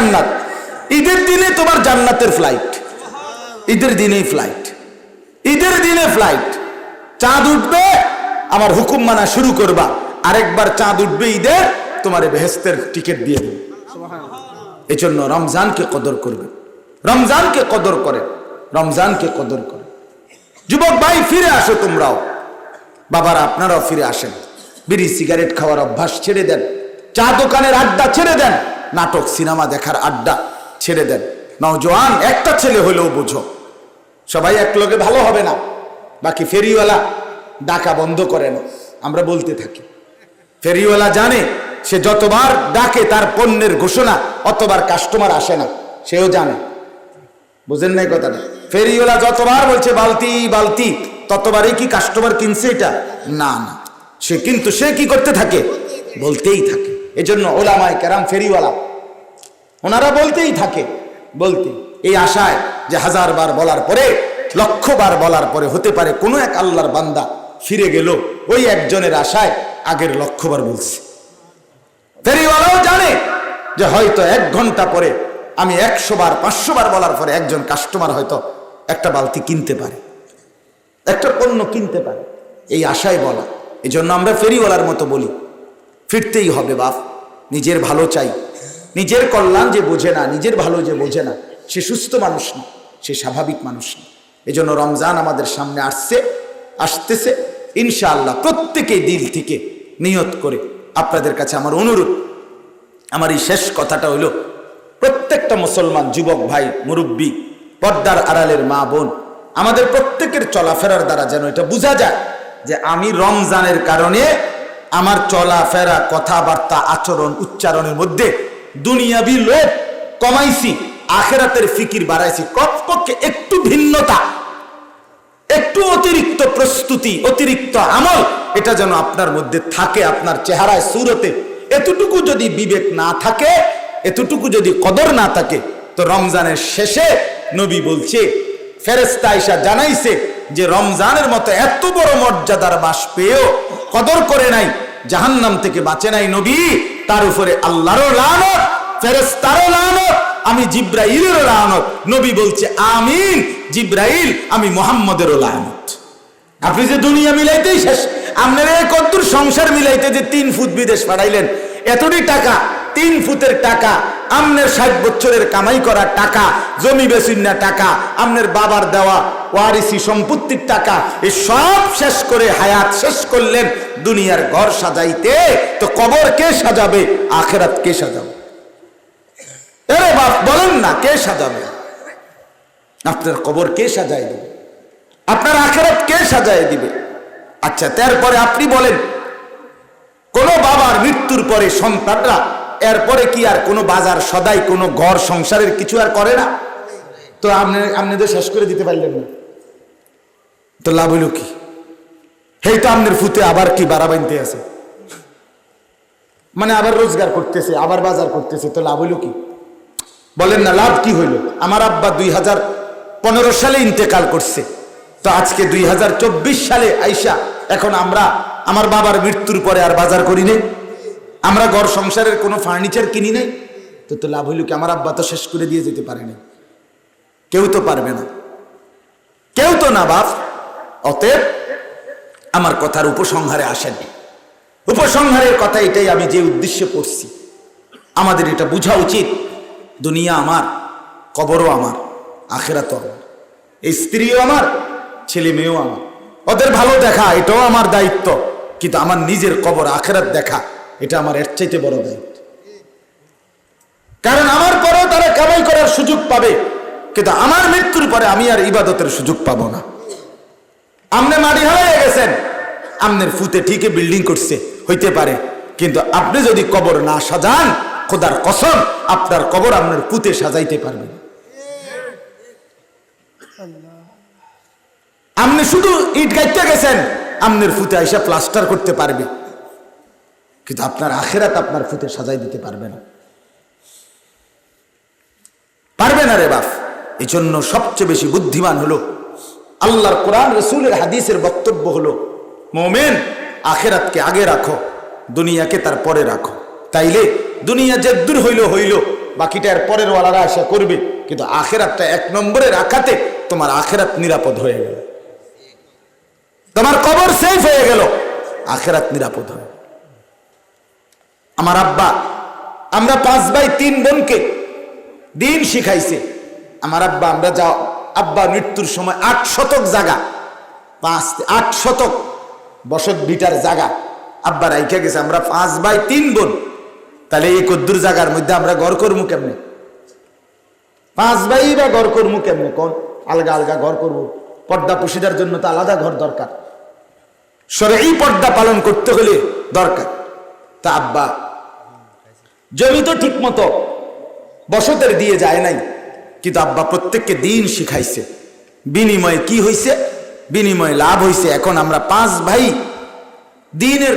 জান্নাত। ঈদের দিনে তোমার জান্নাতের ফ্লাইট, ঈদের দিনেই ফ্লাইট, ঈদের দিনে ফ্লাইট। চাঁদ উঠবে, আমার হুকুম মানা শুরু করবা, আরেকবার চাঁদ উঠবে ঈদের, তোমার বেহেশতের টিকিট দিয়ে দেবে। এই জন্য রমজানকে কদর করবে, রমজানকে কদর করে, রমজানকে কদর করে। যুবক ভাই ফিরে আসো তোমরাও, বাবারা আপনারাও ফিরে আসেন। বিড়ি সিগারেট খাওয়ার অভ্যাস ছেড়ে দেন, চা দোকানের আড্ডা ছেড়ে দেন, নাটক সিনেমা দেখার আড্ডা ছেড়ে দেন। নওজোয়ান একটা ছেলে হলেও বুঝো, সবাই এক লগে ভালো হবে না। বাকি ফেরিওয়ালা ডাকা বন্ধ করে না, আমরা বলতে থাকি। ফেরিওয়ালা জানে সে যতবার ডাকে তার পণ্যের ঘোষণা, অতবার কাস্টমার আসে না, সেও জানে। বুঝেন নাই কথাটা? ফেরিওয়ালা যতবার বলছে বালতি বালতি, ততবারই কি কাস্টমার কিনছে এটা? না না, সে কিন্তু সে কি করতে থাকে? বলতেই থাকে। এজন্য ওলামায়ে কেরাম ফেরিওয়ালা, ওনারা বলতেই থাকে, বলতে এই আশায় যে 1000 বার বলার পরে, 1,00,000 বার বলার পরে হতে পারে কোনো এক আল্লাহর বান্দা ফিরে গেল, ওই একজনের আশায় আগের 1,00,000 বার বলছে। ফেরিওয়ালাও জানে যে হয়তো 1 ঘন্টা পরে আমি 100 বার 500 বার বলার পরে একজন কাস্টমার হয়তো একটা বালতি কিনতে পারে, একটা পণ্য কিনতে পারে, এই আশায় বলা। এই জন্য আমরা ফেরিওয়ালার মতো বলি, ফিরতেই হবে বাপ, নিজের ভালো চাই। নিজের কল্যাণ যে বোঝে না, নিজের ভালো যে বোঝে না, সে সুস্থ মানুষ না, সে স্বাভাবিক মানুষ না। এই জন্য রমজান আমাদের সামনে আসতেছে ইনশাআল্লাহ। প্রত্যেকেই দিল থেকে নিয়ত করে আপনাদের কাছে আমার অনুরোধ, আমার এই শেষ কথাটা হইল, প্রত্যেকটা মুসলমান যুবক ভাই, মুরব্বী, পর্দার আড়ালের মা বোন, আমাদের প্রত্যেকের চলাফেরার দ্বারা যেন এটা বোঝা যায় যে আমি রমজানের কারণে আমার চলাফেরা, কথাবার্তা, আচরণ, উচ্চারণের মধ্যে দুনিয়াবি লোভ কমাইছি, আখেরাতের ফিকির বাড়াইছি। কমপক্ষে একটু ভিন্নতা, একটু অতিরিক্ত প্রস্তুতি, অতিরিক্ত আমল, এটা যেন আপনার মধ্যে থাকে, আপনার চেহারায়, সুরতে। এতটুকু যদি বিবেক না থাকে, এতটুকু যদি কদর না থাকে, তো রমজানের শেষে নবী বলছে, ফেরেশতা আয়েশা জানাইছে যে রমজানের মতো এত বড় মর্যাদার মাস পেয়েও কদর করে নাই, জাহান্নাম থেকে বাঁচে নাই নবী, তার উপরে আল্লাহরও লানত, ফেরেশতারও লানত, আমি জিব্রাইলেরও লানত। নবী বলছে আমিন, জিব্রাইল, আমি মুহাম্মদেরও লানত। আপনি যে দুনিয়া মিলাইতেই শেষ, আপনার এই কদ্দুর সংসার মিলাইতে যে 3 ফুট বিদেশ পাঠাইলেন, এতটি টাকা, 3 ফুটের টাকা, আমনের 60 বছরের কামাই করা টাকা, জমি বেচিন্না টাকা, আমনের বাবার দেওয়া ওয়ারিসি সম্পত্তির টাকা, এই সব শেষ করে হায়াত শেষ করলেন দুনিয়ার ঘর সাজাইতে। তো কবর কে সাজাবে? আখেরাত কে সাজাবে? আরে বাপ বলেন না, কে সাজাবে? আপনার কবর কে সাজাই দিবে? আপনার আখেরাত কে সাজাই দিবে? আচ্ছা, তারপরে আপনি বলেন, কোন বাবার মৃত্যুর পরে সন্তানরা এরপরে কি আর কোনো বাজার সদাই, কোনো ঘর সংসারের কিছু আর করে না? তো আপনি তো শেষ করে দিতে পারলেন না, তো লাভ হইল কি? হেই তো আপনার ফুতে আবার কি বাড়া বানতে আছে, মানে আবার রোজগার করতেছে, আবার বাজার করতেছে, তো লাভ হইল কি? বলেন না, লাভ কি হইল? আমার আব্বা 2015 সালে ইন্তেকাল করছে, তো আজকে 2024 সালে আইসা এখন আমরা আমার বাবার মৃত্যুর পরে আর বাজার করি নাই, আমরা ঘর সংসারের কোনো ফার্নিচার কিনি নাই, তো লাভ হইল কি? আমার আব্বা তো শেষ করে দিয়ে যেতে পারেনি, কেউ তো পারবে না, কেউ তো না বাপ। অতএব আমার কথার উপসংহারে আসেন, উপসংহারের কথা এটাই, আমি যে উদ্দেশ্যে পড়ছি, আমাদের এটা বোঝা উচিত, দুনিয়া আমার, কবরও আমার, আখেরাতও আমার, এই স্ত্রীও আমার, ছেলে মেয়েও আমার, ওদের ভালো দেখা এটাও আমার দায়িত্ব, কিন্তু আমার নিজের কবর আখেরাত দেখা এটা আমার এর চাইতে বড় দায়িত্ব। কারণ আমার পরেও তারা কামাই করার সুযোগ পাবে, কিন্তু আমার মৃত্যুর পরে আমি আর ইবাদতের সুযোগ পাবো না। আপনি মাটি হয়ে গেছেন, আপনার ফুতে ঠিকই বিল্ডিং করছে হইতে পারে, কিন্তু আপনি যদি কবর না সাজান, খোদার কসম আপনার কবর আপনার পুঁতে সাজাইতে পারবেন। আপনি শুধু ইট গাইতে গেছেন, আপনার ফুতে আইসা প্লাস্টার করতে পারবে, কিন্তু আপনার আখেরাত আপনার ফুতে সাজাই দিতে পারবে না, পারবে না রে বাপ। এই জন্য সবচেয়ে বেশি বুদ্ধিমান হলো আল্লাহর কোরআন, রসুলের হাদিসের বক্তব্য হলো, মোমেন আখেরাতকে আগে রাখো, দুনিয়াকে তার পরে রাখো, তাইলে দুনিয়া যে দূর হইল, বাকিটা এর পরের ওয়ালারা আশা করবে, কিন্তু আখেরাতটা 1 নম্বরে রাখাতে তোমার আখেরাত নিরাপদ হয়ে গেল, তোমার কবর সেফ হয়ে গেল, আখেরাত নিরাপদ হয়। আমার আব্বা, আমরা 5 ভাই 3 বোনকে দিন শিখাইছে। আমার আব্বা, আমরা যা আব্বা মৃত্যুর সময় 8 শতক জায়গা, 8 শতক বসত ভিটার জায়গা আব্বা রাইখা গেছে। আমরা 5 ভাই 3 বোন, তাহলে এই কদ্দুর জায়গার মধ্যে আমরা ঘর করবো কেমনে? 5 ভাই বা ঘর করবো কেমনে? কোন আলগা আলগা ঘর করবো? পর্দা পুশিদার জন্য তো আলাদা ঘর দরকার, শরঈ পর্দা পালন করতে হলে দরকার। তা আব্বা জমি তো ঠিক মতো বসতের দিয়ে যায় নাই, কিন্তু আব্বা প্রত্যেককে দিন শিখাইছে। বিনিময়ে কি হইছে? বিনিময়ে লাভ হইছে। এখন আমরা 5 ভাই দিনের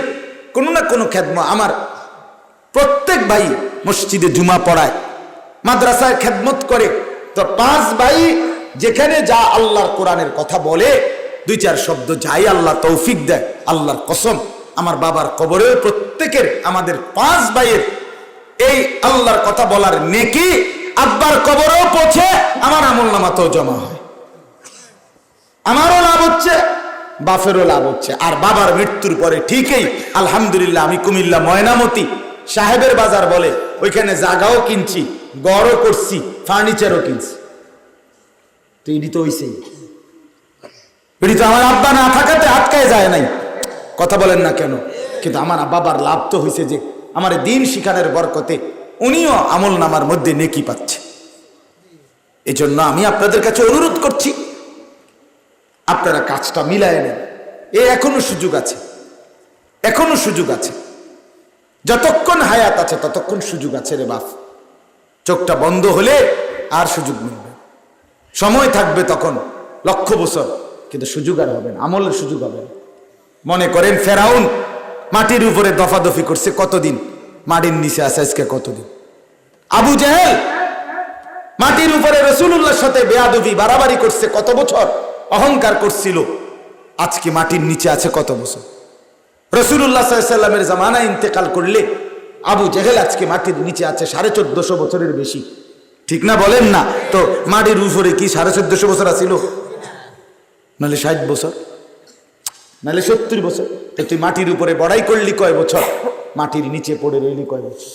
কোনো না কোনো খেদমত, আমার প্রত্যেক ভাই মসজিদে জুমা পড়ায়, মাদ্রাসায় খেদমত করে। তো 5 ভাই যেখানে যা আল্লাহর কোরআনের কথা বলে, 2-4 শব্দ যাই আল্লাহ তৌফিক দেয়, আল্লাহর কসম আমার বাবার কবরেও প্রত্যেকের, আমাদের 5 ভাইয়ের এই আল্লাহর কথা বলার নেকি আব্বার কবরেও পৌঁছে, আমার আমলনামাতেও জমা হয়। আমারও লাভ হচ্ছে, বাপেরও লাভ হচ্ছে। আর বাবার মৃত্যুর পরে ঠিকই আলহামদুলিল্লাহ আমি কুমিল্লা ময়নামতি সাহেবের বাজার বলে, ওইখানে জায়গাও কিনছি, ঘরও করছি, ফার্নিচারও কিনছি। তো এটি তো হইছেই, এটি তো আমার আব্বা না থাকাতে আটকায় যায় নাই। কথা বলেন না কেন? কিন্তু আমার বাবার লাভ তো হয়েছে যে আমার দিন শিখানোর বরকতে উনিও আমল নামার মধ্যে নেকি পাচ্ছে। এই জন্য আমি আপনাদের কাছে অনুরোধ করছি, আপনারা কাজটা মিলায় নেন। এখনো সুযোগ আছে, এখনো সুযোগ আছে, যতক্ষণ হায়াত আছে ততক্ষণ সুযোগ আছে রে বাপ। চোখটা বন্ধ হলে আর সুযোগ মিলবে, সময় থাকবে তখন 1,00,000 বছর, কিন্তু সুযোগ আর হবে না, আমলের সুযোগ হবে না। মনে করেন ফেরাউন মাটির উপরে দফাদফি করছে কতদিন, মাটির নিচে আছে আজকে কতদিন। আবু জেহেল মাটির উপরে রাসূলুল্লাহর সাথে বেয়াদবি বাড়াবাড়ি করছে কত বছর, অহংকার করছিল, আজকে মাটির নিচে আছে কত বছর। রাসূলুল্লাহ সাল্লাল্লাহু আলাইহি ওয়াসাল্লামের জামানা ইন্তেকাল করলে আবু জেহেল আজকে মাটির নিচে আছে 1450 বছরের বেশি, ঠিক না বলেন না? তো মাটির উপরে কি 1450 বছর আছিল? নাহলে 60 বছর, নাহলে 70 বছর। তুই মাটির উপরে বড়াই করলি কয় বছর, মাটির নিচে পড়ে রইলি কয় বছর?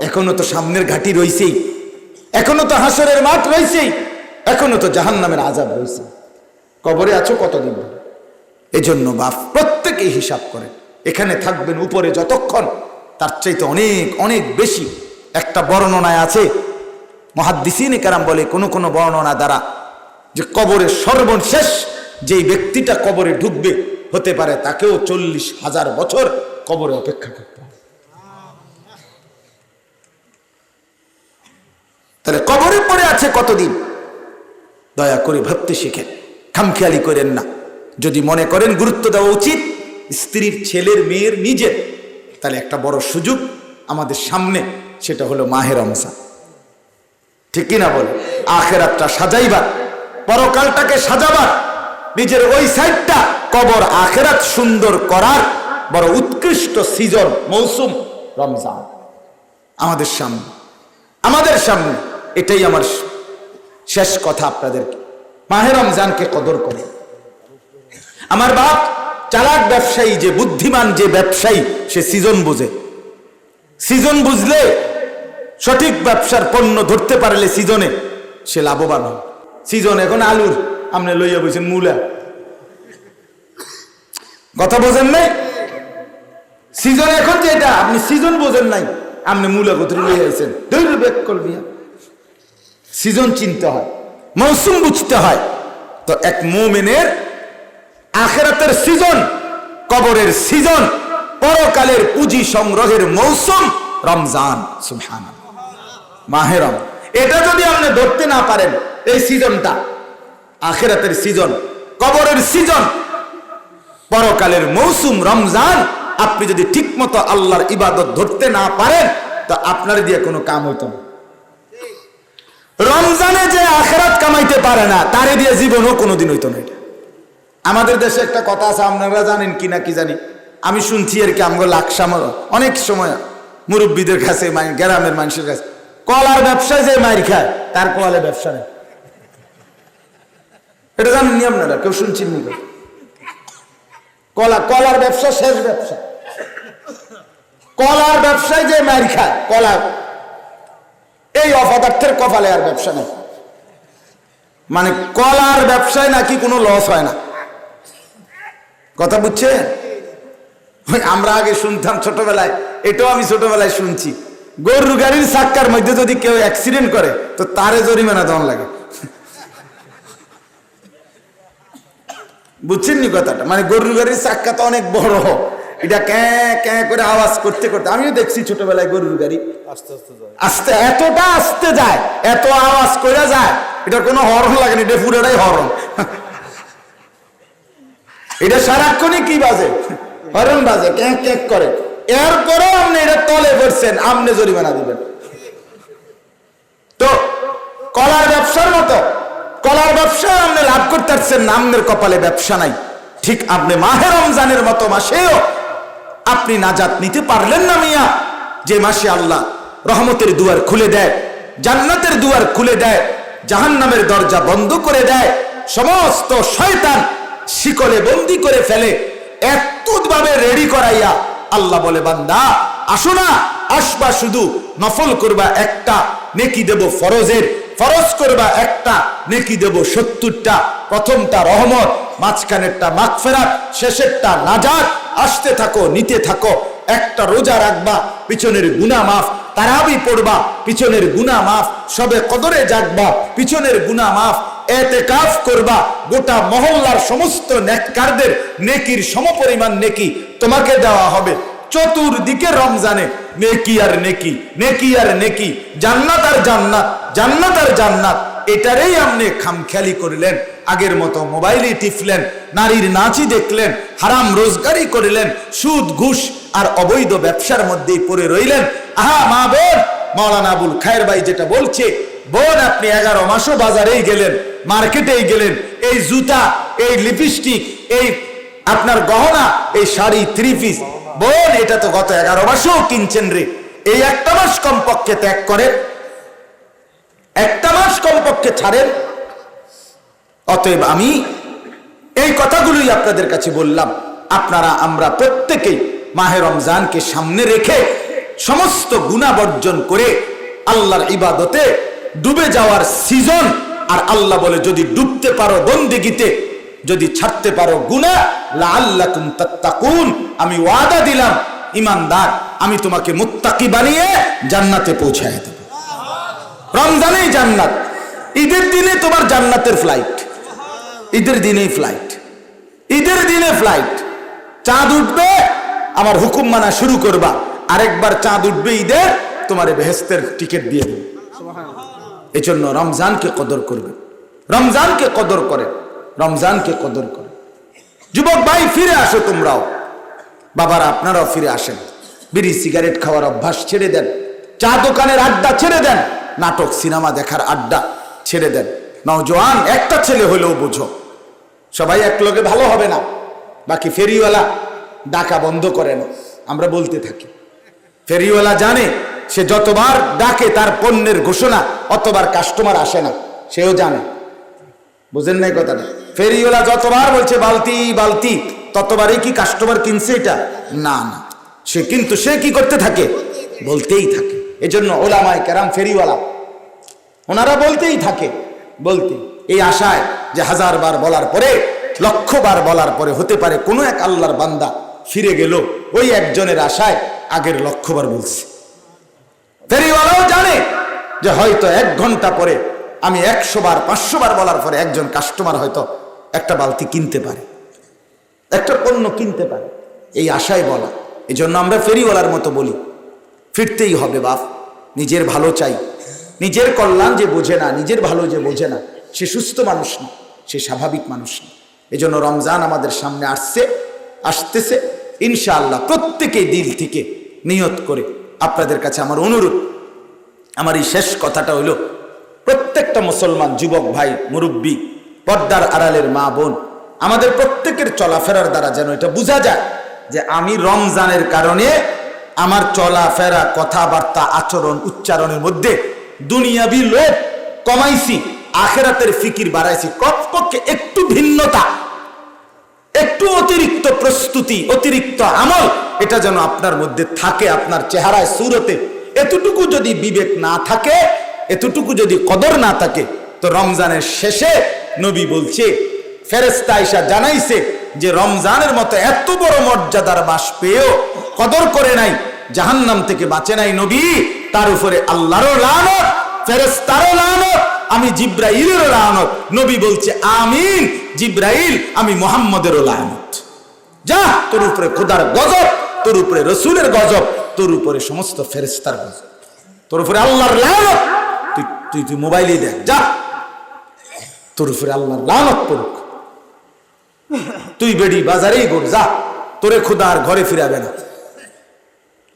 এখনো তো সামনের ঘাটি রইছেই, এখনো তো হাসরের মাঠ রইছেই, এখনো তো জাহান্নামের আযাব রইছে। কবরে আছো কতদিন? এজন্য বাপ প্রত্যেকেই হিসাব করেন, এখানে থাকবেন উপরে যতক্ষণ, তার চাইতে অনেক অনেক বেশি। একটা বর্ণনায় আছে, মুহাদ্দিসিনে কেরাম বলে কোন কোন বর্ণনা দ্বারা, যে কবরের সর্বশেষ যেই ব্যক্তিটা কবরে ঢুকবে হতে পারে তাকেও 40,000 বছর কবরে অপেক্ষা করতে হবে। তাহলে কবরে পড়ে আছে কতদিন? দয়া করে ভাবতে শিখেন, খামখেয়ালি করেন না। যদি মনে করেন গুরুত্ব দেওয়া উচিত স্ত্রীর, ছেলের, মেয়ের, নিজের, তাহলে একটা বড় সুযোগ আমাদের সামনে, সেটা হলো মাহে রমজান। ঠিক কিনা বলে? আখেরাতটা সাজাইবার, পরকালটাকে সাজাবার, নিজের ওই সাইডটা কবর আখেরাত সুন্দর করার বড় উৎকৃষ্ট সিজন, মৌসুম রমজান আমাদের সামনে, আমাদের সামনে। এটাই আমার শেষ কথা আপনাদেরকে, মাহে রমজানকে কদর করে। আমার বাপ চালাক ব্যবসায়ী, যে বুদ্ধিমান যে ব্যবসায়ী, সে সিজন বুঝে। সিজন বুঝলে, সঠিক ব্যবসার পণ্য ধরতে পারলে সিজনে সে লাভবান হয়। সিজন এখন আলুর, আপনি লইয়া বলছেন মূলা, কথা বোঝেন নাই? সিজন এখন যেটা, আপনি সিজন বোঝেন নাই, আপনি মূলা কোথায় লইয়া আছেন, ধৈর্য বেক করবি। সিজন চিনতে হয়, মৌসুম বুঝতে হয়। তো এক মুমিনের আখিরাতের সিজন, কবরের সিজন, পরকালের পুঁজি সংগ্রহের মৌসুম রমজান। সুবহানাল্লাহ, মাহে রমজান। এটা যদি আপনি ধরতে না পারেন, এই সিজনটা আখিরাতের সিজন, কবরের সিজন, পরকালের মৌসুম রমজান, আপনি যদি ঠিকমতো আল্লাহর ইবাদত ধরতে না পারেন, তো আপনার দিয়ে কোনো কাম হইতো না। রমজানে যে আখিরাত কামাইতে পারে না, তারে দিয়ে জীবনও কোনোদিন হইতো না। এটা আমাদের দেশে একটা কথা আছে, আপনারা জানেন কি না কি জানি, আমি শুনছি আর কি, আমগো লাকসাম অনেক সময় মুরব্বীদের কাছে, গ্রামের মানুষের কাছে, কলার ব্যবসায় যে মাইর খায় তার কলালে ব্যবসা নেই। এটা জানেন নি আপনারা? কেউ শুনছেন নি? কলার ব্যবসা শেষ ব্যবসা। কলার ব্যবসায় যে মাইর খায়, কলা এই অপদার্থের কপালে আর ব্যবসা নেই। মানে কলার ব্যবসায় নাকি কোনো লস হয় না। কথা বুঝছেন? আমরা আগে শুনতাম ছোটবেলায়, এটাও আমি ছোটবেলায় শুনছি, গরুর গাড়ির চাক্কার মধ্যে যদি কেউ অ্যাক্সিডেন্ট করে তো তারে জরিমানা দেওয়া লাগে। বুঝছেন নি কথাটা? মানে গরুর গাড়ির চাক্কা তো অনেক বড়, এটা ক্যাঁ ক্যাঁ করে আওয়াজ করতে করতে, আমিও দেখছি ছোটবেলায় গরুর গাড়ি আস্তে এতটা আস্তে যায়, এত আওয়াজ করে যায়, এটা কোনো হর্ন লাগে না, এটা পুরোটাই হর্ন। এটা সারাক্ষণই কি বাজে? হর্ন বাজে, ক্যাঁ ক্যাঁ করে। এরপরেও আপনি এটা তলে পড়ছেন, আপনি জরিমানা দিবেন। তো কলার ব্যবসার মতো, কলার ব্যবসা আপনি লাভ করতে পারছেন না, আপনার কপালে ব্যবসা নাই। ঠিক আপনি মাহে রমজানের মতো মাসেও আপনি নাজাত নিতে পারলেন না মিয়া, যে মাসে আল্লাহ রহমতের দুয়ার খুলে দেয়, জান্নাতের দুয়ার খুলে দেয়, জাহান্নামের দরজা বন্ধ করে দেয়, সমস্ত শয়তান শিকলে বন্দি করে ফেলে, এতভাবে রেডি করাইয়া আল্লাহ বলে, বান্দা আসো না, আসবা শুধু নফল করবা একটা, নেকি দেব ফরজের, ফরজ করবা একটা, নেকি দেব 70টা। প্রথমটা রহমত, মাঝখানেরটা মাগফিরাত, শেষেরটা নাজাত। আসতে থাকো, নিতে থাকো। একটা রোজা রাখবা, পিছনের গুনাহ মাফ। তারাবি পড়বা, পিছনের গুনাহ মাফ। সবে কদরে জাগবা, পিছনের গুনাহ মাফ। ইতিকাফ করবা, গোটা মহল্লার সমস্ত নেককারদের নেকির সমপরিমাণ নেকি তোমাকে দেওয়া হবে। চতুর্দিকে রমজানে নেকি আর নেকি, নেকি আর নেকি, জান্নাত আর জান্নাত, জান্নাত আর জান্নাত। এটারই আপনি খামখেয়ালি করলেন, আগের মতো মোবাইলে টিপলেন, নারীর নাচই দেখলেন, হারাম রোজগারি করলেন, সুদ ঘুষ আর অবৈধ ব্যবসার মধ্যেই পড়ে রইলেন। আহা মা বোন, মাওলানা আবুল খায়ের ভাই যেটা বলছে, বোন আপনি 11 মাসও বাজারেই গেলেন, মার্কেটেই গেলেন, এই জুতা, এই লিপস্টিক, এই আপনার গহনা, এই শাড়ি, 3 পিস, বোন এটা তো গত 11 মাসেও কিনছেন রে। এই একটা মাস কমপক্ষে ত্যাগ করেন, একটা মাস কমপক্ষে ছাড়েন। অতএব আমি এই কথাগুলোই আপনাদের কাছে বললাম। আপনারা আমরা প্রত্যেকেই মাহে রমজানকে সামনে রেখে সমস্ত গুনাহ বর্জন করে আল্লাহর ইবাদতে ডুবে যাওয়ার সিজন। আর আল্লাহ বলে, যদি ডুবতে পারো বন্দেগীতে, যদি ছাড়তে পারো গুনাহ, লাআল্লাকুম তাত্তাকুন, আমি ওয়াদা দিলাম ইমানদার, আমি তোমাকে মুত্তাকি বানিয়ে জান্নাতে পৌঁছায় দেব। রমজানেই জান্নাত, ঈদের দিনে তোমার জান্নাতের ফ্লাইট, ঈদের দিনেই ফ্লাইট, ঈদের দিনে ফ্লাইট। চাঁদ উঠবে, আমার হুকুম মানা শুরু করবা, আরেকবার চাঁদ উঠবে ঈদের, তোমার বেহেশতের টিকিট দিয়ে দেবে। এই জন্য রমজানকে কদর করবে, রমজানকে কদর করে, রমজানকে কদর করে। যুবক ভাই ফিরে আসো, তোমরাও বাবারা আপনারাও ফিরে আসেন। বিড়ি সিগারেট খাওয়ার অভ্যাস ছেড়ে দেন, চা দোকানের আড্ডা ছেড়ে দেন, নাটক সিনেমা দেখার আড্ডা ছেড়ে দেন। নওজোয়ান একটা ছেলে হলেও বুঝো, সবাই এক লগে ভালো হবে না। বাকি ফেরিওয়ালা ডাকা বন্ধ করে না, আমরা বলতে থাকি। ফেরিওয়ালা জানে, সে যতবার ডাকে তার পণ্যের ঘোষণা, অতবার কাস্টমার আসে না, সেও জানে। বুঝেন নাই কথাটা? ফেরিওয়ালা যতবার বলছে বালতি বালতি, ততবারই কি কাস্টমার কিনছে? এটা না না, সে কিন্তু সে কি করতে থাকে? বলতেই থাকে। এজন্য ওলামায়ে কেরাম ফেরিওয়ালা, ওনারা বলতেই থাকে, বলতে, এই আশায় যে 1000 বার বলার পরে, 1,00,000 বার বলার পরে হতে পারে কোনো এক আল্লাহর বান্দা ফিরে গেল, ওই একজনের আশায় আগের 1,00,000 বার বলছে। ফেরিওয়ালাও জানে যে হয়তো 1 ঘন্টা পরে আমি 100 বার 500 বার বলার পরে একজন কাস্টমার হয়তো একটা বালতি কিনতে পারে, একটা পণ্য কিনতে পারে, এই আশায় বলা। এই জন্য আমরা ফেরিওয়ালার মতো বলি, ফিরতেই হবে বাপ, নিজের ভালো চাই। নিজের কল্যাণ যে বোঝে না, নিজের ভালো যে বোঝে না, সে সুস্থ মানুষ না, সে স্বাভাবিক মানুষ না। এই জন্য রমজান আমাদের সামনে আসতেছে ইনশাআল্লাহ। প্রত্যেকেই দিল থেকে নিয়ত করে, আপনাদের কাছে আমার অনুরোধ, আমার এই শেষ কথাটা হইল, প্রত্যেকটা মুসলমান যুবক ভাই, মুরব্বী, পর্দার আড়ালের মা বোন, আমাদের প্রত্যেকের চলাফেরার দ্বারা যেন এটা বোঝা যায় যে আমি রমজানের কারণে আমার চলাফেরা, কথাবার্তা, আচরণ, উচ্চারণের মধ্যে দুনিয়াবি লোভ কমাইছি, আখিরাতের ফিকির বাড়াইছি। কমপক্ষে একটু ভিন্নতা, একটু অতিরিক্ত প্রস্তুতি, অতিরিক্ত আমল, এটা যেন আপনার মধ্যে থাকে, আপনার চেহারায় সুরতে। এতটুকু যদি বিবেক না থাকে, এতটুকু যদি কদর না থাকে, তো রমজানের শেষে নবী বলছে, ফেরেশতা আয়েশা জানাইছে যে রমজানের মতো এত বড় মর্যাদার মাস পেয়েও কদর করে নাই, জাহান্নাম থেকে বাঁচে নাই নবী, তার উপরে আল্লাহরও লানত, ফেরেশতারও লানত, আমি জিব্রাইলেরও লানত। নবী বলছে আমিন, জিব্রাইল আমি মুহাম্মদেরও লানত। যা, তোর উপরে খোদার গজব, তোর উপরে রসুলের গজব, তোর উপরে সমস্ত ফেরেশতার গজব, তোর উপরে আল্লাহর লানত। তুই তুই মোবাইলে দেখ, যা, তোর উপরে আল্লাহর লানত পড়ুক। তুই বেডি বাজারেই ঘুর, যা, তোরে খোদা আর ঘরে ফিরাবে না,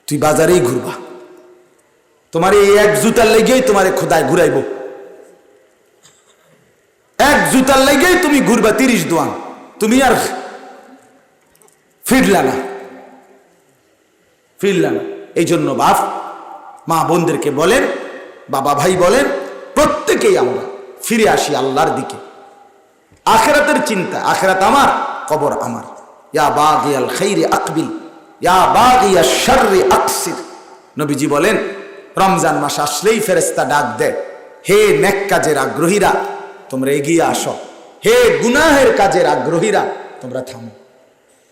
তুই বাজারেই ঘুরবা। তোমার এই এক জুতার লেগেই তোমারে খোদায় ঘুরাইব, এক জুতার লেগেই তুমি ঘুরবা 30 দোয়ান, তুমি আর ফিরলা না। এই জন্য বাপ মা বোনদেরকে বলেন, বাবা ভাই বলেন, প্রত্যেকেই আমরা ফিরে আসি আল্লাহর দিকে। আখিরাতের চিন্তা, আখিরাত আমার, কবর আমার। ইয়া বাগিয়াল খাইরি আকবিল, ইয়া বাগিয়াশ শাররি আকসির। নবীজি বলেন, রমজান মাস আসলেই ফেরেশতা ডাক দেয়, হে নেক কাজের আগ্রহীরা তোমরা এগিয়ে আসো, হে গুনাহের কাজের আগ্রহীরা তোমরা থামো।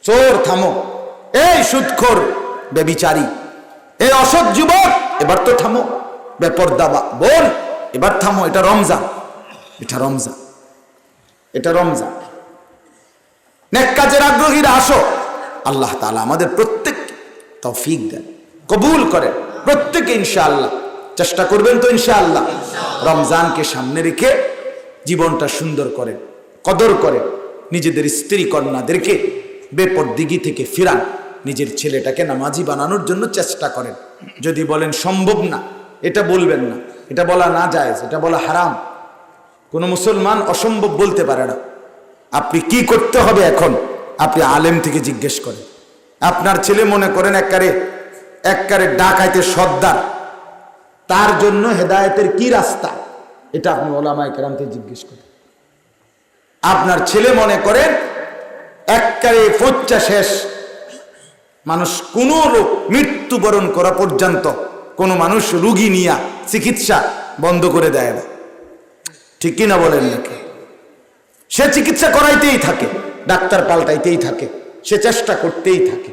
চোর থামো, এই সুদখোর বেবিচারী, এই অসৎ যুবক এবার তো থামো, বেপরদা বোন এবার থামো, এটা রমজান, এটা রমজান, এটা রমজান। নেক কাজের আগ্রহীরা আসো। আল্লাহ তাআলা আমাদের প্রত্যেককে তৌফিক দেন, কবুল করেন। প্রত্যেকে ইনশাআল্লাহ চেষ্টা করবেন তো ইনশাআল্লাহ রমজানকে সামনে রেখে জীবনটা সুন্দর করেন, কদর করেন। নিজেদের স্ত্রী কন্যাদেরকে বেপরদিগি থেকে ফিরান, নিজের ছেলেটাকে নামাজি বানানোর জন্য চেষ্টা করেন। যদি বলেন সম্ভব না, এটা বলবেন না, এটা বলা না জায়েজ, এটা বলা হারাম। কোনো মুসলমান অসম্ভব বলতে পারে না। আপনি কি করতে হবে এখন, আপনি আলেম থেকে জিজ্ঞেস করেন। আপনার ছেলে মনে করেন এককারে ডাকাইতে সর্দার, তার জন্য হেদায়েতের কি রাস্তা, এটা আপনি ওলামায়ে কেরাম থেকে জিজ্ঞেস করেন। আপনার ছেলে মনে করেন এককারে ফচ্চা শেষ, মানুষ কোন লোক মৃত্যুবরণ করা পর্যন্ত কোন মানুষ রুগী নিয়া চিকিৎসা বন্ধ করে দেয় না, ঠিক কিনা বলেন নাকি? সে চিকিৎসা করাইতেই থাকে, ডাক্তার পাল্টাইতেই থাকে, সে চেষ্টা করতেই থাকে।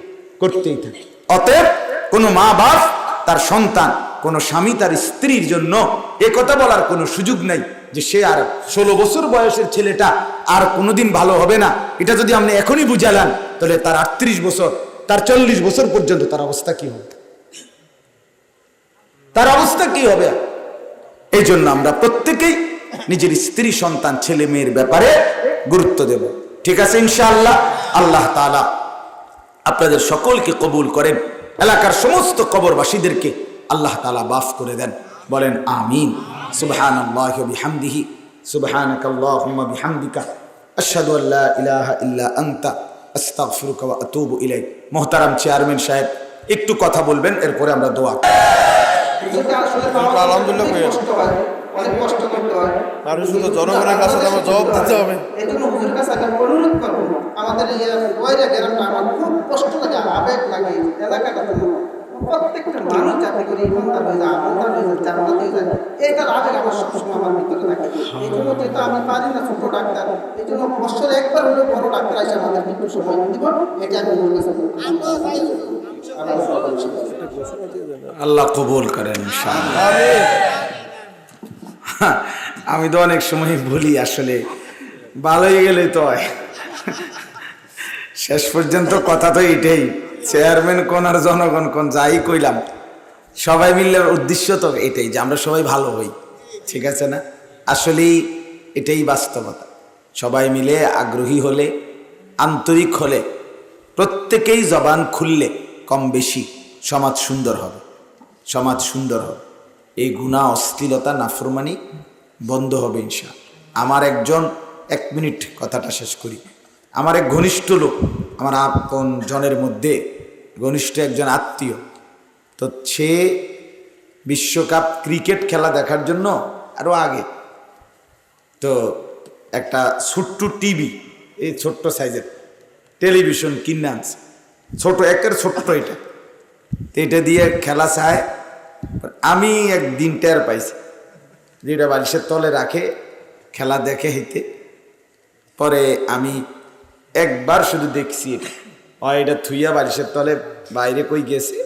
অতএব কোন মা বাপ তার সন্তান, কোন স্বামী তার স্ত্রীর জন্য এ কথা বলার কোনো সুযোগ নাই যে সে আর 16 বছর বয়সের ছেলেটা আর কোনোদিন ভালো হবে না। এটা যদি আপনি এখনই বুঝালেন, তাহলে তার 38 বছর, তার 40 বছর পর্যন্ত তার অবস্থা কি হবে? তার অবস্থা কি হবে? এই জন্য আমরা প্রত্যেকেই নিজের স্ত্রী সন্তান ছেলে মেয়ের ব্যাপারে গুরুত্ব দেব। ঠিক আছে ইনশাআল্লাহ। আল্লাহ তাআলা আপনাদের সকলকে কবুল করেন, এলাকার সমস্ত কবরবাসীদেরকে আল্লাহ তাআলা মাফ করে দেন, বলেন আমিন। সুবহানাল্লাহি ওয়া বিহামদিহি, সুবহানাকাল্লাহুম্মা বিহামদিকা, আশহাদু আল্লা ইলাহা ইল্লা আনতা, আস্তাগফিরুকা ওয়া আতুবু ইলাইক। মুহতারাম চেয়ারম্যান সাহেব একটু কথা বলবেন, এরপরে আমরা দোয়া। আলহামদুলিল্লাহ, অনেক কষ্ট করতে হয়, আর শুধু জনগণের কাছে আমার জবাব দিতে হবে। এই জন্য হুজুরের কাছে আমি অনুরোধ করবো, আমাদের এই ওয়াইরা গ্রামটা আমার খুব কষ্ট লাগে, আবেগ লাগে, এলাকাটা প্রত্যেকটা মানুষ যাতে করে ইমানদার হয়ে যায়, আমলদার হয়ে যায়, জান্নাত হয়ে যায়, এইটার আবেগ আমার সবসময় আমার ভিতরে থাকে। এই জন্য যেহেতু আমি পারি না ছোট ডাক্তার, এই জন্য বছরে একবার হলেও বড় ডাক্তার এসে আমাদের একটু সময় দিব, এটা আমি হুজুরের কাছে আল্লাহ কবুল করেন ইনশাআল্লাহ। আমি তো অনেক সময় বলি, আসলে ভালো হয়ে গেলে তো হয়, শেষ পর্যন্ত কথা তো এটাই, চেয়ারম্যান কোন আর জনগণ কোন, যাই কইলাম সবাই মিললে উদ্দেশ্য তো এটাই যে আমরা সবাই ভালো হই, ঠিক আছে না? আসলেই এটাই বাস্তবতা। সবাই মিলে আগ্রহী হলে, আন্তরিক হলে, প্রত্যেকেই জবান খুললে কম বেশি সমাজ সুন্দর হবে, সমাজ সুন্দর হবে। এই গুনাহ, অশ্লীলতা, নাফরমানি বন্ধ হবে ইনশাআল্লাহ। আমার একজন, 1 মিনিট কথাটা শেষ করি, আমার এক ঘনিষ্ঠ লোক, আমার আপন জনের মধ্যে ঘনিষ্ঠ একজন আত্মীয়, তো সে বিশ্বকাপ ক্রিকেট খেলা দেখার জন্য আরো আগে তো একটা ছোট্ট টিভি, এই ছোট্ট সাইজের টেলিভিশন কিনে আনছে, ছোট একের ছোট্ট এটা, তো এটা দিয়ে খেলা চায়। আমি একদিন টের পাইছি যেটা বালিশের তলে রাখে খেলা দেখে হইতে, পরে আমি একবার শুধু দেখছি এটা থুইয়া বালিশের তলে বাইরে কই গেছে,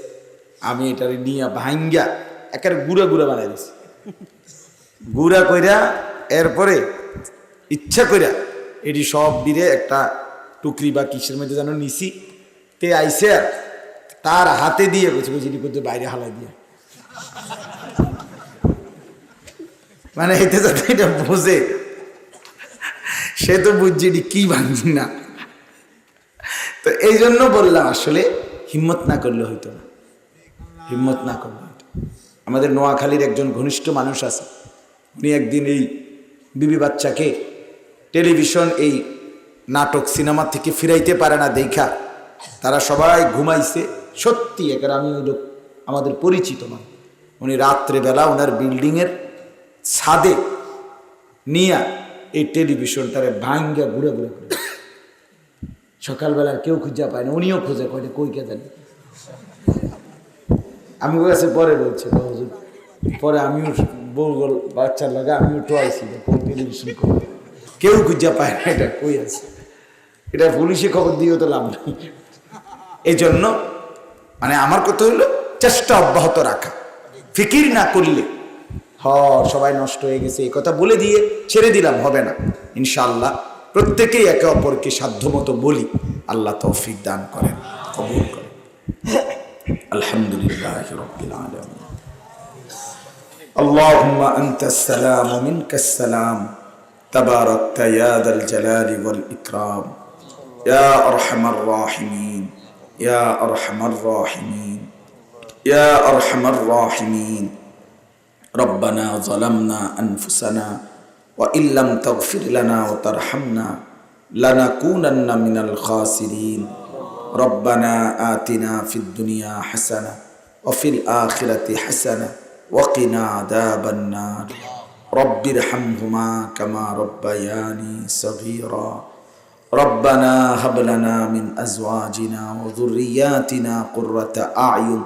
আমি এটার নিয়ে ভাঙ্গা একেবারে গুঁড়া গুঁড়া বানাই দিছি, গুঁড়া কইরা এরপরে ইচ্ছা কইরা এটি সব দিলে একটা টুকরি বা কিসের মধ্যে যেন নিছি, তে আইসে তার হাতে দিয়ে গেছে বুঝলি করতে বাইরে হালাই দিয়ে, মানে এতে যাতে এটা বোঝে, সে তো বুঝছি কি ভাঙছি না। তো এই জন্য বললাম আসলে হিম্মত না করলে হইতো না, হিম্মত না করলে হইতো। আমাদের নোয়াখালীর একজন ঘনিষ্ঠ মানুষ আছে, উনি একদিন এই বিবি বাচ্চাকে টেলিভিশন এই নাটক সিনেমা থেকে ফিরাইতে পারে না দেখা তারা সবাই ঘুমাইছে। সত্যি একের আমি ওই লোক আমাদের পরিচিত নয়, উনি রাত্রেবেলা ওনার বিল্ডিংয়ের ছাদে নিয়ে এই টেলিভিশনটারে ভাঙ্গা ঘুরে ঘুরে ঘুরে, সকালবেলা কেউ খুঁজে পায় না, উনিও খুঁজে কয় কই কে জানি। আমি ওর কাছে পরে বলছি পরে আমিও বউ বাচ্চার লাগে আমিও টোয়াইছি টেলিভিশন করে, কেউ খুঁজে পায় না এটা কই আছে, এটা পুলিশে খবর দিয়েও তো লাভ নেই। এই জন্য মানে আমার কথা হলো চেষ্টা অব্যাহত রাখা, ফিকির না করলে সবাই নষ্ট হয়ে গেছে এই কথা বলে দিয়ে ছেড়ে দিলাম হবে না। ইনশাআল্লাহ প্রত্যেকেই একে অপরকে সাধ্যমতো বলি, আল্লাহ তৌফিক দান করেন, কবুল করেন। আলহামদুলিল্লাহি রাব্বিল আলামিন। আল্লাহুম্মা আনতাস সালাম ওয়া মিনকাস সালাম, তাবারাকতা ইয়া যাল জালালি ওয়াল ইকরাম, ইয়া আরহামার রাহিমিন, ইয়া আরহামার রাহিমিন, ইয়া আরহামার রাহিমিন। ربنا ظلمنا أنفسنا وإن لم تغفر لنا وترحمنا لنكونن من الخاسرين ربنا آتنا في الدنيا حسنة وفي الآخرة حسنة وقنا عذاب النار رب ارحمهما كما ربياني صغيرا ربنا هب لنا من أزواجنا وذرياتنا قرة أعين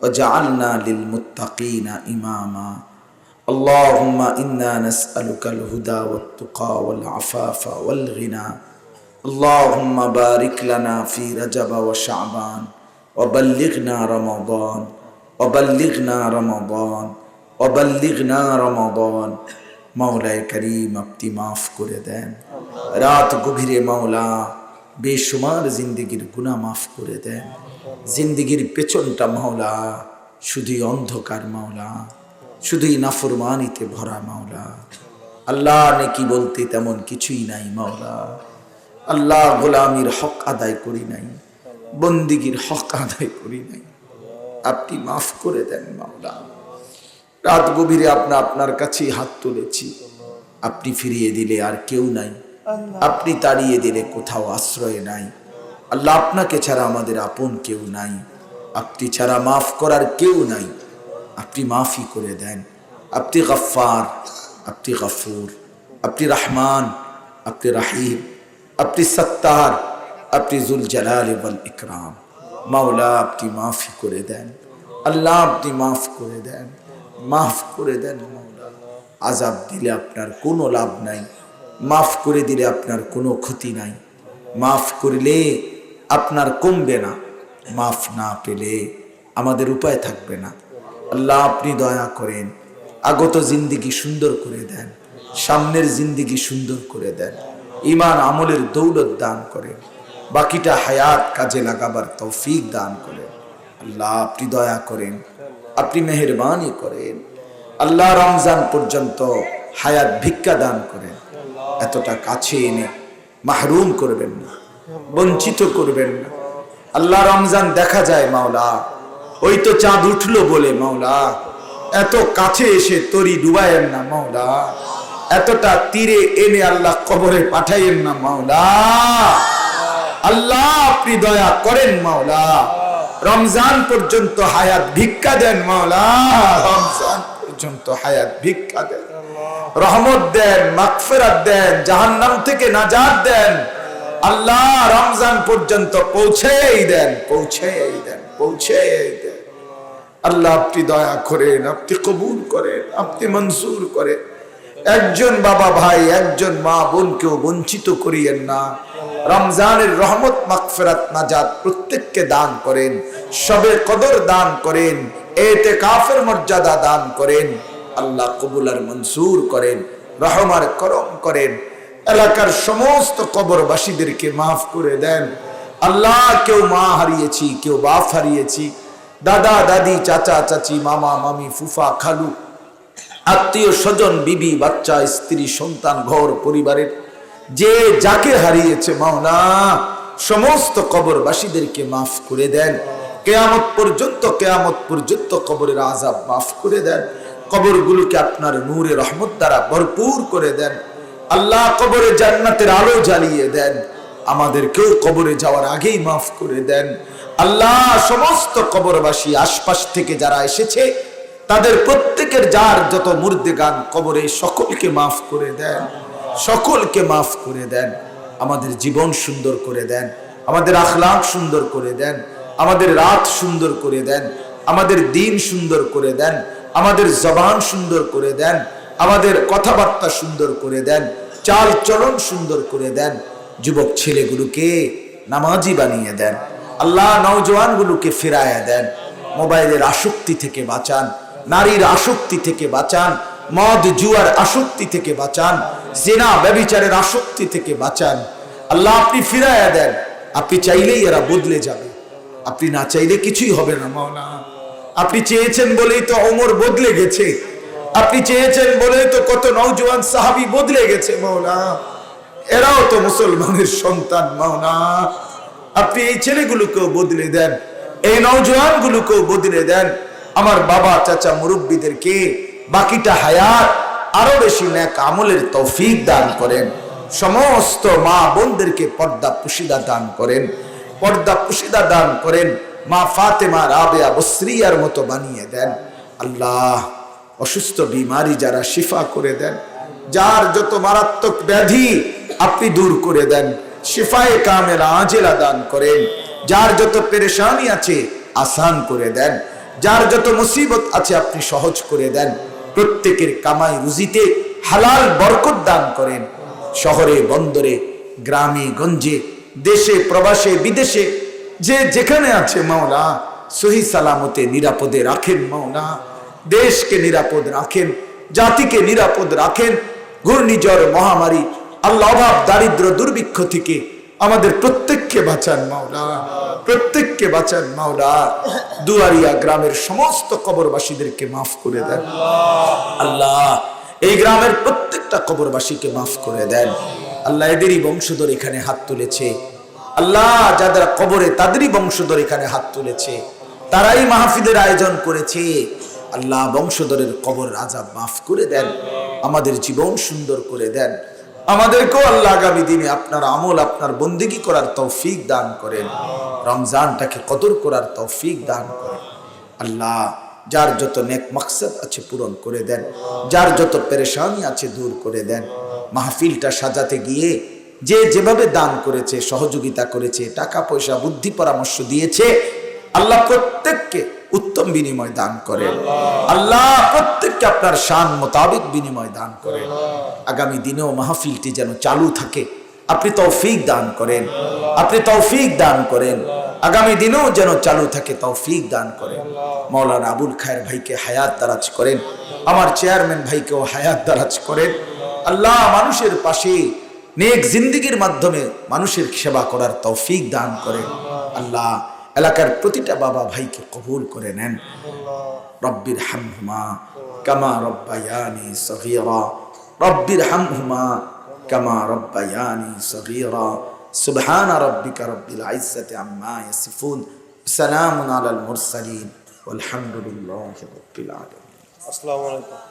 وجعلنا للمتقين إماما اللهم إنا نسألك الهدى والتقى والعفاف والغنى اللهم بارك لنا في رجب وشعبان وبلغنا رمضان وبلغنا رمضان وبلغنا رمضان মাওলায়ে কারীম আপনি মাফ করে দেন, রাত গভীরে মাওলা বেশুমার জিন্দেগির গুনাহ মাফ করে দেন, জিন্দেগির পেছনটা মাওলা শুধুই অন্ধকার মাওলা, শুধুই নাফরমানিতে ভরা মাওলা। আল্লাহ নেকি বলতে তেমন কিছুই নাই মাওলা, আল্লাহ গোলামির হক আদায় করি নাই, বন্দিগির হক আদায় করি নাই, আপনি মাফ করে দেন মাওলা। রাত গভীরে আপনার কাছেই হাত তুলেছি, আপনি ফিরিয়ে দিলে আর কেউ নাই, আপনি তাড়িয়ে দিলে কোথাও আশ্রয় নাই। আল্লাহ আপনাকে ছাড়া আমাদের আপন কেউ নাই, আপনি ছাড়া মাফ করার কেউ নাই, আপনি মাফই করে দেন। আপনি গফফার, আপনি গফুর, আপনি রহমান, আপনি রাহিম, আপনি সত্তার, আপনি জুল জালাল ওয়াল ইকরাম। মাওলা আপনি মাফই করে দেন, আল্লাহ আপনি মাফ করে দেন, মাফ করে দেন মাওলা। আযাব দিলে আপনার কোনো লাভ নাই, মাফ করে দিলে আপনার কোনো ক্ষতি নাই, মাফ করলে আপনার কমবে না, মাফ না পেলে আমাদের উপায় থাকবে না। আল্লাহ আপনি দয়া করেন, আগত জিন্দেগি সুন্দর করে দেন, সামনের জিন্দেগি সুন্দর করে দেন, ঈমান আমলের দৌলত দান করেন, বাকিটা হায়াত কাজে লাগাবার তৌফিক দান করেন। আল্লাহ আপনি দয়া করেন, আপনি মেহেরবানি করেন। আল্লাহ রমজান পর্যন্ত হায়াত ভিক্ষা দান করেন, এতটা কাছে এনে মাহরুম করবেন না, বঞ্চিত করবেন না। আল্লাহ রমজান দেখা যায় মাওলা, ওই তো চাঁদ উঠলো বলে মাওলা, এত কাছে এসে তরি ডুবায়েন না মাওলা, এতটা তীরে এনে আল্লাহ কবরে পাঠাইয়েন না মাওলা। আল্লাহ আপনি দয়া করেন মাওলা, রমজান পর্যন্ত হায়াত ভিক্ষা দেন মাওলা, রমজান পর্যন্ত হায়াত ভিক্ষা দেন, রহমত দেন, মাগফিরাত দেন, জাহান্নাম থেকে নাজাত দেন। আল্লাহ রমজান পর্যন্ত পৌঁছেই দেন, পৌঁছেই দেন, পৌঁছেই দেন। আল্লাহ আপনি দয়া করেন, আপনি কবুল করেন, আপনি মঞ্জুর করেন। একজন বাবা ভাই, একজন মা বোনকেও বঞ্চিত করিয়েন না। রমজানের রহমত, মাগফিরাত, নাজাত প্রত্যেককে দান করেন, সবে কদর দান করেন, ইতিকাফের মর্যাদা দান করেন। আল্লাহ কবুল আর মঞ্জুর করেন, রহম আর করম করেন। এলাকার সমস্ত কবরবাসীদেরকে মাফ করে দেন। আল্লাহ কেউ মা হারিয়েছি, কেউ বাপ হারিয়েছি, দাদা দাদি, চাচা চাচি, মামা মামি, ফুফা খালু, আত্মীয় স্বজন, বিবি বাচ্চা, স্ত্রী সন্তান, ঘর পরিবারের যে যাকে হারিয়েছে মাওলা, সমস্ত কবরবাসীদেরকে মাফ করে দেন। কিয়ামত পর্যন্ত কবরের আযাব মাফ করে দেন। কবরগুলোকে আপনার নূরে রহমত দ্বারা ভরপুর করে দেন। আল্লাহ কবরে জান্নাতের আলো জ্বালিয়ে দেন। আমাদেরকেও কবরে যাওয়ার আগেই মাফ করে দেন। আল্লাহ সমস্ত কবরবাসী আশপাশ থেকে যারা এসেছে তাদের প্রত্যেকের যার যত মুর্দেগান কবরে, সকলকে মাফ করে দেন, সকলকে মাফ করে দেন। আমাদের জীবন সুন্দর করে দেন, আমাদের আখলাক সুন্দর করে দেন, আমাদের রাত সুন্দর করে দেন, আমাদের দিন সুন্দর করে দেন, আমাদের জবান সুন্দর করে দেন, আমাদের কথাবার্তা সুন্দর করে দেন, চাল চলন সুন্দর করে দেন। যুবক ছেলেগুলোকে নামাজি বানিয়ে দেন। আল্লাহ নওজওয়ানগুলোকে ফিরায়া দেন। মোবাইলের আসক্তি থেকে বাঁচান, নারীর আসক্তি থেকে বাঁচান, মদ জুয়ার আসক্তি থেকে বাঁচান, জিনা ব্যভিচারের আসক্তি থেকে বাঁচান। আল্লাহ আপনি ফিরায়া দেন। আপনি চাইলেই এরা বদলে যাবে, আপনি না চাইলে কিছুই হবে না মাওলা। আপনি চেয়েছেন বলেই তো ওমর বদলে গেছে, আপনি চেয়েছেন বলেই তো কত নওজওয়ান সাহাবী বদলে গেছে মাওলা। এরাও তো মুসলমানের সন্তান মাওলা। আপনি এই ছেলেগুলোকেও বদলে দেন, এই নওজওয়ানগুলোকেও বদলে দেন। আমার বাবা চাচা মুরব্বীদেরকে বাকিটা হায়াত আরো বেশি নেক আমলের তৌফিক দান করেন। সমস্ত মা বোনদেরকে পর্দা পুশিদা দান করেন, পর্দা পুশিদা দান করেন। মা ফাতেমা, রাবেয়া, বসরিয়ার মতো বানিয়ে দেন। আল্লাহ অসুস্থ বিমারি যারা শিফা করে দেন, যার যত মারাত্মক ব্যাধি আপনি দূর করে দেন, শিফায়ে কামেলা আজেলা দান করেন। যার যত পেরেশানি আছে আসান করে দেন, যার যত মুসিবত আছে আপনি সহজ করে দেন। প্রত্যেকের কামাই রুজিতে হালাল বরকত দান করেন। শহরে বন্দরে, গ্রামে গঞ্জে, দেশে প্রবাসে বিদেশে যে যেখানে আছে মাওলা সহি সালামতে নিরাপদে রাখেন মাওলা। দেশকে নিরাপদ রাখেন, জাতিকে নিরাপদ রাখেন। ঘূর্ণিঝড়, মহামারী, আল্লাহ অভাব, দারিদ্র, দুর্ভিক্ষ থেকে আমাদের প্রত্যেককে বাঁচান মাওলা, প্রত্যেককে বাঁচান মাওলা। দুয়ারিয়া গ্রামের সমস্ত কবরবাসীদেরকে মাফ করে দেন আল্লাহ। এই গ্রামের প্রত্যেকটা কবরবাসীকে মাফ করে দেন আল্লাহ। এদেরই বংশধর এখানে হাত তুলেছে আল্লাহ, যাদের কবরে তাদেরই বংশধর এখানে হাত তুলেছে, তারাই মাহফিলের আয়োজন করেছে আল্লাহ। বংশধরের কবর আযাব মাফ করে দেন, আমাদের জীবন সুন্দর করে দেন। আমাদেরকেও আল্লাহ আগামী দিনে আপনার আমল, আপনার বন্দেগী করার তৌফিক দান করেন। রমজানটাকে কদর করার তৌফিক দান করেন আল্লাহ। যার যত নেক মাকসাদ আছে পূরণ করে দেন, যার যত পেরেশানি আছে দূর করে দেন। মাহফিলটা সাজাতে গিয়ে যে যেভাবে দান করেছে, সহযোগিতা করেছে, টাকা পয়সা, বুদ্ধি পরামর্শ দিয়েছে, আল্লাহ প্রত্যেককে উত্তম বিনিময় দান করেন আল্লাহ। প্রত্যেককে আপনার শান মোতাবেক বিনিময় দান করেন। আগামী দিনেও মাহফিলটি যেন চালু থাকে আপনি তৌফিক দান করেন, আপনি তৌফিক দান করেন। আগামী দিনেও যেন চালু থাকে তৌফিক দান করেন। মাওলানা আবুল খায়ের ভাইকে হায়াত দারাজ করেন, আমার চেয়ারম্যান ভাইকেও হায়াত দারাজ করেন আল্লাহ। মানুষের পাশে নেক জিন্দেগির মাধ্যমে মানুষের সেবা করার তৌফিক দান করেন আল্লাহ। এলাকার প্রতিটা বাবা ভাইকে কবুল করে নেন। রব্বির হামহুমা কামা রব্বায়ানি সগীরা, রব্বির হামহুমা কামা রব্বায়ানি সগীরা। সুবহান রাব্বিকা রব্বিল ইজ্জাতি আম্মা ইয়াসিফুন, সালামুন আলাল মুরসালিন, ওয়ালহামদুলিল্লাহি রাব্বিল আলামিন। আসসালামু আলাইকুম।